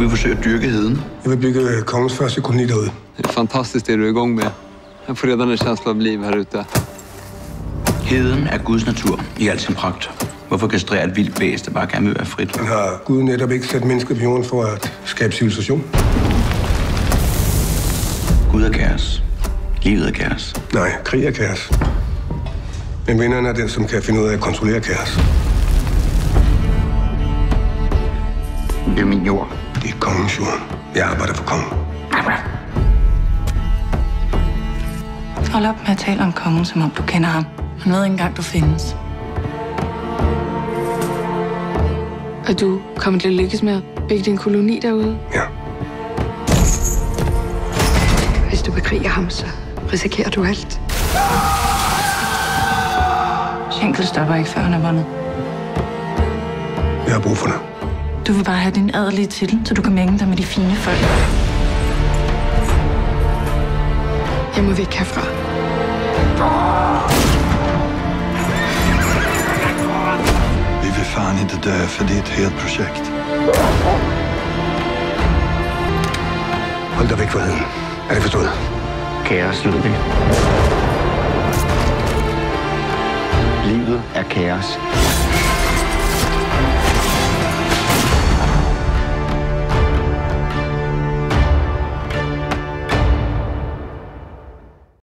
Du vil forsøge at dyrke heden. Jeg vil bygge kongens første koloni derude. Det er fantastisk, det du er i gang med. Jeg får redan en känsla av liv her ute. Heden er Guds natur i al sin pragt. Hvorfor kastrere et vildt bæst, der bare gerne vil være frit? Men har Gud netop ikke sat mennesker på jorden for at skabe civilisation? Gud er kaos. Livet er kaos. Nej, krig er kaos. Men vinderen er den, som kan finde ud af at kontrollere kaos. Det er min jord. Det er kongens jord. Jeg arbejder for kongen. Hold op med at tale om kongen, som om du kender ham. Han ved ikke engang, du findes. Og du kommer til at lykkes med at bygge din koloni derude? Ja. Hvis du bekriger ham, så risikerer du alt. Schenkel stopper ikke, før han er vundet. Jeg har brug for dig. Du vil bare have din adelige titel, så du kan mænge dig med de fine folk. Jeg må væk herfra. Vi vill fan inte dö, för det är ett helt projekt. Hold dig væk fra heden. Er det forstået? Kaos, Ludvig. Livet er kaos.